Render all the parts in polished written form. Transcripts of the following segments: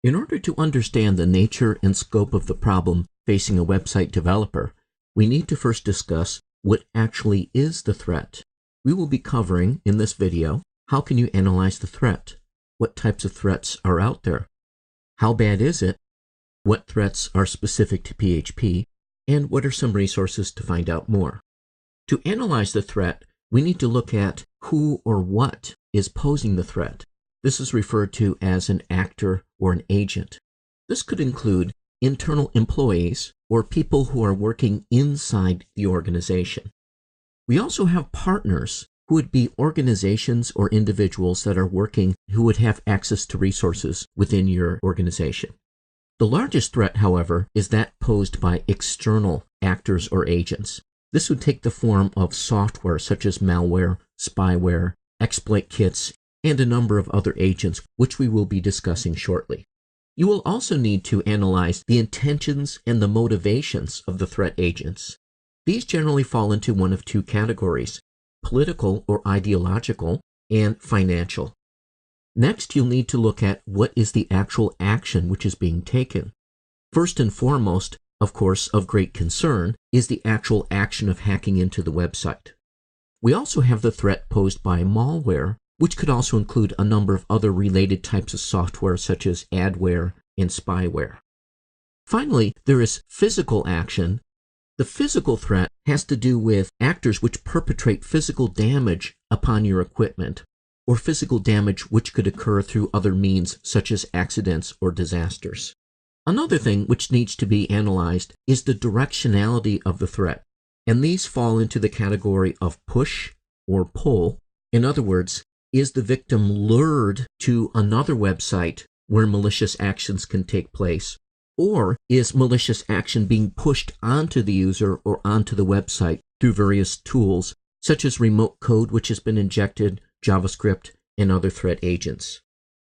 In order to understand the nature and scope of the problem facing a website developer, we need to first discuss what actually is the threat. We will be covering in this video, how can you analyze the threat? What types of threats are out there? How bad is it? What threats are specific to PHP? And what are some resources to find out more? To analyze the threat, we need to look at who or what is posing the threat. This is referred to as an actor or an agent. This could include internal employees or people who are working inside the organization. We also have partners who would be organizations or individuals that are working who would have access to resources within your organization. The largest threat, however, is that posed by external actors or agents. This would take the form of software such as malware, spyware, exploit kits, and a number of other agents, which we will be discussing shortly. You will also need to analyze the intentions and the motivations of the threat agents. These generally fall into one of two categories: political or ideological, and financial. Next, you'll need to look at what is the actual action which is being taken. First and foremost, of course, of great concern, is the actual action of hacking into the website. We also have the threat posed by malware, which could also include a number of other related types of software such as adware and spyware. Finally, there is physical action. The physical threat has to do with actors which perpetrate physical damage upon your equipment, or physical damage which could occur through other means such as accidents or disasters. Another thing which needs to be analyzed is the directionality of the threat, and these fall into the category of push or pull. In other words, is the victim lured to another website where malicious actions can take place? Or is malicious action being pushed onto the user or onto the website through various tools, such as remote code which has been injected, JavaScript, and other threat agents?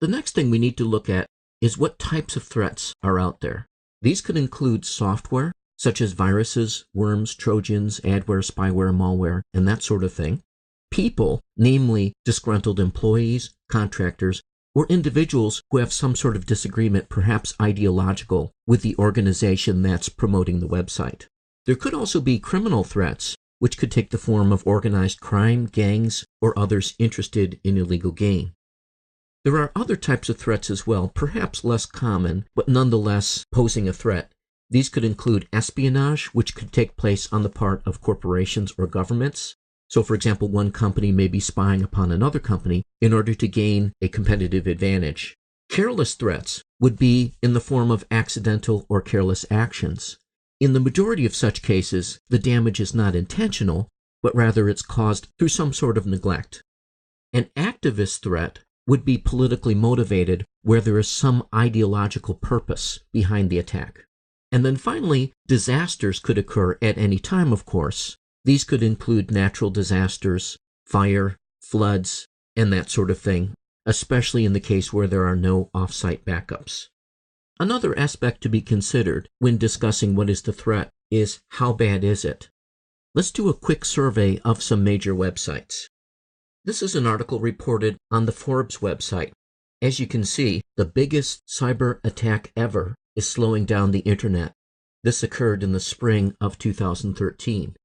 The next thing we need to look at is what types of threats are out there. These could include software, such as viruses, worms, trojans, adware, spyware, malware, and that sort of thing. People, namely disgruntled employees, contractors, or individuals who have some sort of disagreement, perhaps ideological, with the organization that's promoting the website. There could also be criminal threats, which could take the form of organized crime, gangs, or others interested in illegal gain. There are other types of threats as well, perhaps less common, but nonetheless posing a threat. These could include espionage, which could take place on the part of corporations or governments. So, for example, one company may be spying upon another company in order to gain a competitive advantage. Careless threats would be in the form of accidental or careless actions. In the majority of such cases, the damage is not intentional, but rather it's caused through some sort of neglect. An activist threat would be politically motivated, where there is some ideological purpose behind the attack. And then finally, disasters could occur at any time, of course. These could include natural disasters, fire, floods, and that sort of thing, especially in the case where there are no off-site backups. Another aspect to be considered when discussing what is the threat is how bad is it? Let's do a quick survey of some major websites. This is an article reported on the Forbes website. As you can see, the biggest cyber attack ever is slowing down the internet. This occurred in the spring of 2013.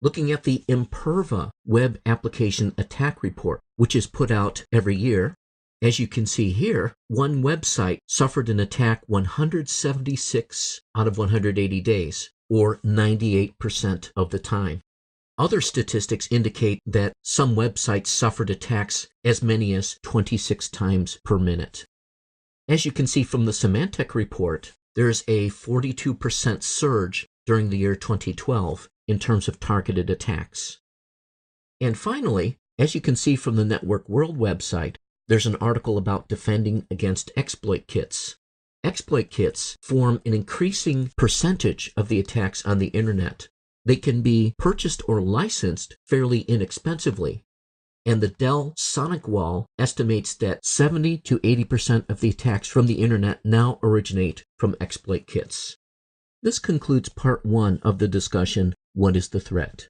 Looking at the Imperva Web Application Attack Report, which is put out every year, as you can see here, one website suffered an attack 176 out of 180 days, or 98% of the time. Other statistics indicate that some websites suffered attacks as many as 26 times per minute. As you can see from the Symantec report, there's a 42% surge during the year 2012 in terms of targeted attacks. And finally, as you can see from the Network World website, there's an article about defending against exploit kits. Exploit kits form an increasing percentage of the attacks on the internet. They can be purchased or licensed fairly inexpensively. And the Dell SonicWall estimates that 70 to 80% of the attacks from the internet now originate from exploit kits. This concludes part 1 of the discussion, What is the Threat?